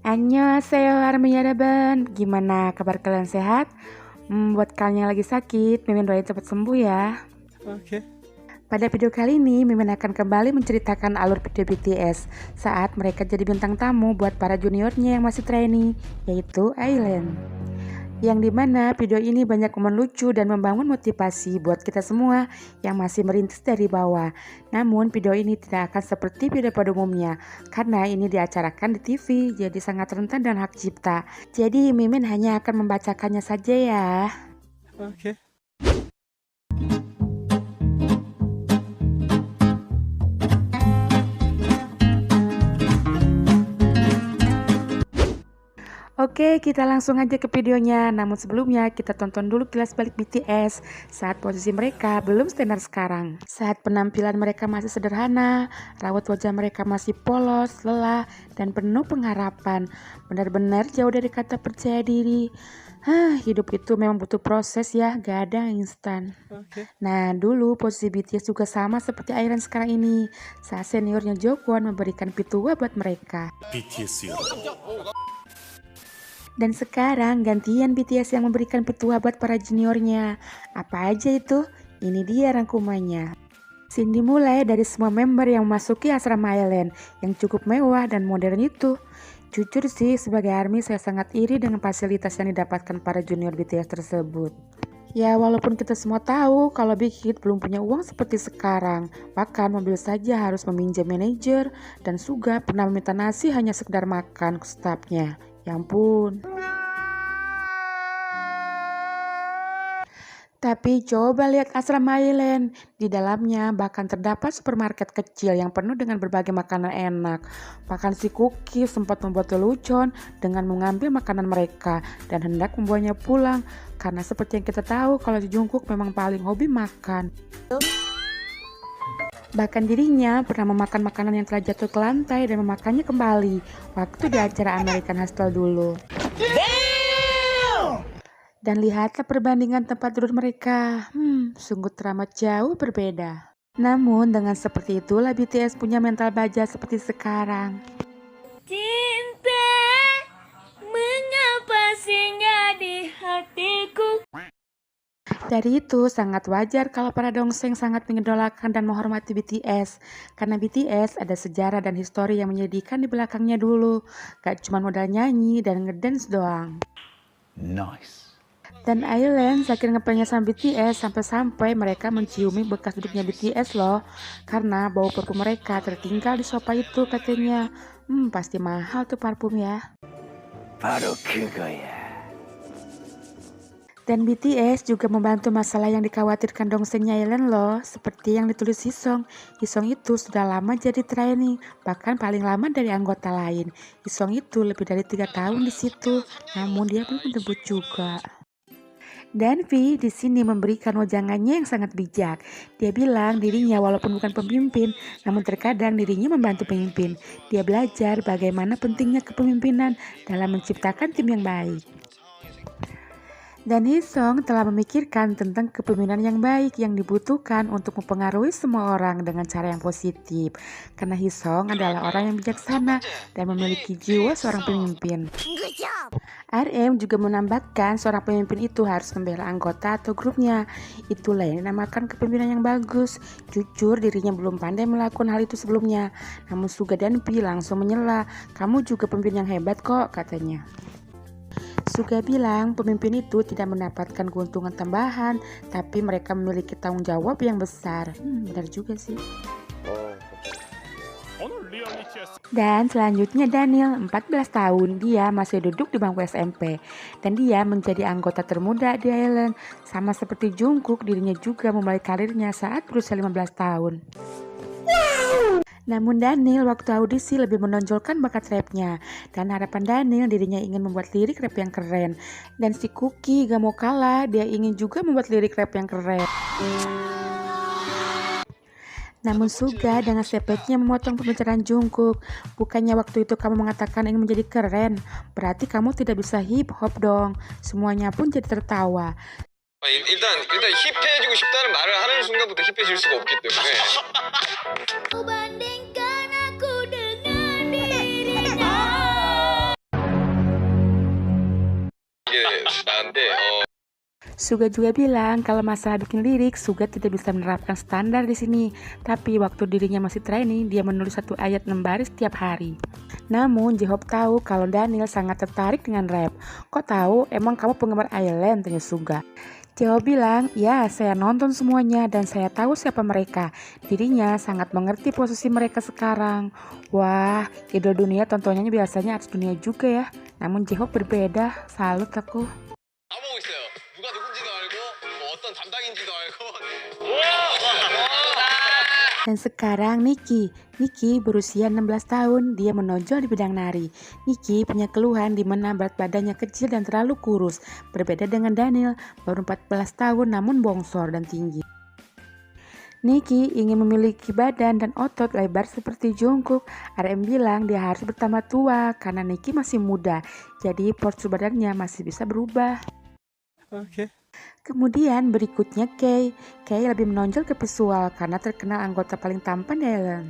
Annyeonghaseyo Army Yadaban. Gimana kabar kalian sehat? Buat kalian yang lagi sakit, Mimin doain cepat sembuh ya. Oke. Pada video kali ini, Mimin akan kembali menceritakan alur video BTS saat mereka jadi bintang tamu buat para juniornya yang masih trainee, yaitu Island. Yang dimana video ini banyak momen lucu dan membangun motivasi buat kita semua yang masih merintis dari bawah. Namun video ini tidak akan seperti video pada umumnya karena ini diacarakan di TV, jadi sangat rentan dan hak cipta. Jadi Mimin hanya akan membacakannya saja ya. Oke. Oke, kita langsung aja ke videonya. Namun sebelumnya kita tonton dulu kilas balik BTS saat posisi mereka belum standar sekarang. Saat penampilan mereka masih sederhana, raut wajah mereka masih polos, lelah, dan penuh pengharapan. Benar-benar jauh dari kata percaya diri. Hidup itu memang butuh proses ya, gak ada yang instan. Nah, dulu posisi BTS juga sama seperti Iron sekarang ini. Saat seniornya Jongwon memberikan pitua buat mereka. BTS Dan sekarang gantian BTS yang memberikan petua buat para juniornya. Apa aja itu? Ini dia rangkumannya. Scene dimulai dari semua member yang memasuki asrama Island yang cukup mewah dan modern itu. Jujur sih, sebagai ARMY saya sangat iri dengan fasilitas yang didapatkan para junior BTS tersebut. Ya, walaupun kita semua tahu kalau Big Hit belum punya uang seperti sekarang. Bahkan mobil saja harus meminjam manajer, dan Suga pernah meminta nasi hanya sekedar makan ke stafnya. Ya ampun. Tapi coba lihat asrama Island. Di dalamnya bahkan terdapat supermarket kecil yang penuh dengan berbagai makanan enak. Bahkan si Cookie sempat membuat lelucon dengan mengambil makanan mereka dan hendak membawanya pulang. Karena seperti yang kita tahu kalau Jungkook memang paling hobi makan. Bahkan dirinya pernah memakan makanan yang telah jatuh ke lantai dan memakannya kembali waktu di acara American Hustle dulu. Dan lihatlah perbandingan tempat tidur mereka. Sungguh teramat jauh berbeda. Namun dengan seperti itulah BTS punya mental baja seperti sekarang. Cinta mengapa singgah di hatiku. Dari itu sangat wajar kalau para dongseng sangat mengidolakan dan menghormati BTS. Karena BTS ada sejarah dan histori yang menyedihkan di belakangnya dulu. Gak cuma modal nyanyi dan ngedance doang. Nice. Dan Island saking ngepelnya sama BTS sampai-sampai mereka menciumi bekas duduknya BTS loh. Karena bau parfum mereka tertinggal di sofa itu katanya. Pasti mahal tuh parfum ya. 바로 그거야. Dan BTS juga membantu masalah yang dikhawatirkan dongsengnya Island loh, seperti yang ditulis Jisung. Jisung itu sudah lama jadi trainee, bahkan paling lama dari anggota lain. Jisung itu lebih dari 3 tahun di situ, namun dia belum debut juga. Dan V di sini memberikan wejangannya yang sangat bijak. Dia bilang dirinya walaupun bukan pemimpin, namun terkadang dirinya membantu pemimpin. Dia belajar bagaimana pentingnya kepemimpinan dalam menciptakan tim yang baik. Dan Hisong telah memikirkan tentang kepemimpinan yang baik yang dibutuhkan untuk mempengaruhi semua orang dengan cara yang positif. Karena Hisong adalah orang yang bijaksana dan memiliki jiwa seorang pemimpin. RM juga menambahkan seorang pemimpin itu harus membela anggota atau grupnya. Itulah yang dinamakan kepemimpinan yang bagus. Jujur dirinya belum pandai melakukan hal itu sebelumnya. Namun Suga dan Pi langsung menyela, "Kamu juga pemimpin yang hebat kok," katanya. Suga bilang pemimpin itu tidak mendapatkan keuntungan tambahan, tapi mereka memiliki tanggung jawab yang besar. Benar juga sih. Dan selanjutnya Daniel, 14 tahun, dia masih duduk di bangku SMP. Dan dia menjadi anggota termuda di Island. Sama seperti Jungkook, dirinya juga memulai karirnya saat berusia 15 tahun. Namun Daniel waktu audisi lebih menonjolkan bakat rapnya. Dan harapan Daniel dirinya ingin membuat lirik rap yang keren. Dan si Cookie gak mau kalah, dia ingin juga membuat lirik rap yang keren. Namun Suga dengan sepetnya memotong pembicaraan Jungkook. "Bukannya waktu itu kamu mengatakan ingin menjadi keren, berarti kamu tidak bisa hip hop dong." Semuanya pun jadi tertawa. 일단 힙해지고 싶다는 말을 하는 순간부터 힙해질 수가 없기 때문에 Kau bandingkan aku dengan dirinya. 이게 나은데 Suga juga bilang kalau masalah bikin lirik, Suga tidak bisa menerapkan standar di sini. Tapi waktu dirinya masih training, dia menulis 1 ayat 6 baris setiap hari. Namun J-Hope tahu kalau Daniel sangat tertarik dengan rap. Kok tahu? Emang kamu penggemar Island? Tanya Suga. J-Hope bilang, ya saya nonton semuanya dan saya tahu siapa mereka. Dirinya sangat mengerti posisi mereka sekarang. Wah, idol dunia tontonannya biasanya artis dunia juga ya. Namun J-Hope berbeda, salut aku. 다 보고 있어요. 누가 누군지도 알고 뭐 어떤 담당인지도 알고. Dan sekarang Nicky berusia 16 tahun, dia menonjol di bidang nari. Nicky punya keluhan di mana berat badannya kecil dan terlalu kurus. Berbeda dengan Daniel, baru 14 tahun namun bongsor dan tinggi. Nicky ingin memiliki badan dan otot lebar seperti Jungkook. RM bilang dia harus bertambah tua karena Nicky masih muda, jadi postur badannya masih bisa berubah. Okay. Kemudian berikutnya Kay lebih menonjol ke visual karena terkenal anggota paling tampan di Island.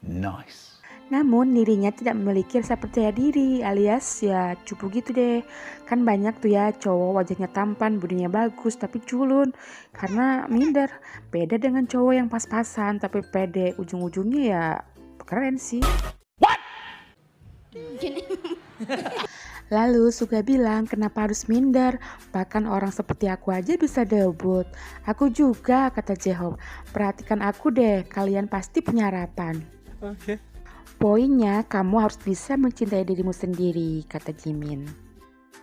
Nice. Namun dirinya tidak memiliki rasa percaya diri alias ya cupu gitu deh. Kan banyak tuh ya cowok wajahnya tampan, budinya bagus tapi culun karena minder. Beda dengan cowok yang pas-pasan tapi pede, ujung-ujungnya ya keren sih. Lalu Suga bilang kenapa harus minder, bahkan orang seperti aku aja bisa debut. Aku juga, kata J-Hope. Perhatikan aku deh, kalian pasti punya harapan. Okay. Poinnya kamu harus bisa mencintai dirimu sendiri, kata Jimin.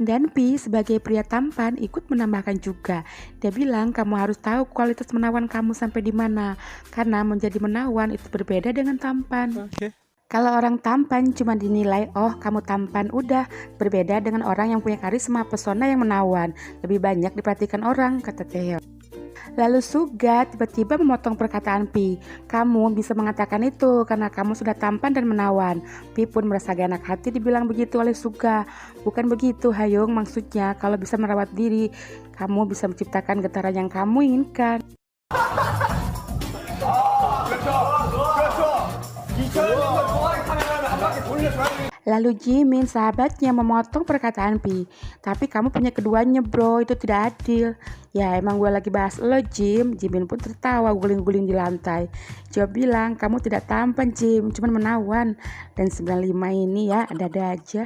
Dan P sebagai pria tampan ikut menambahkan juga. Dia bilang kamu harus tahu kualitas menawan kamu sampai di mana, karena menjadi menawan itu berbeda dengan tampan. Okay. Kalau orang tampan cuma dinilai, oh kamu tampan udah, berbeda dengan orang yang punya karisma pesona yang menawan, lebih banyak diperhatikan orang, kata Taehyung. Lalu Suga tiba-tiba memotong perkataan P. Kamu bisa mengatakan itu karena kamu sudah tampan dan menawan. P pun merasa gak enak hati dibilang begitu oleh Suga. Bukan begitu Hayung, maksudnya kalau bisa merawat diri, kamu bisa menciptakan getaran yang kamu inginkan. Lalu Jimin sahabatnya memotong perkataan P. Tapi kamu punya keduanya bro, itu tidak adil. Ya emang gue lagi bahas lo Jim. Jimin pun tertawa guling-guling di lantai. Jawab bilang kamu tidak tampan Jim, cuman menawan. Dan 95 ini ya ada-ada aja.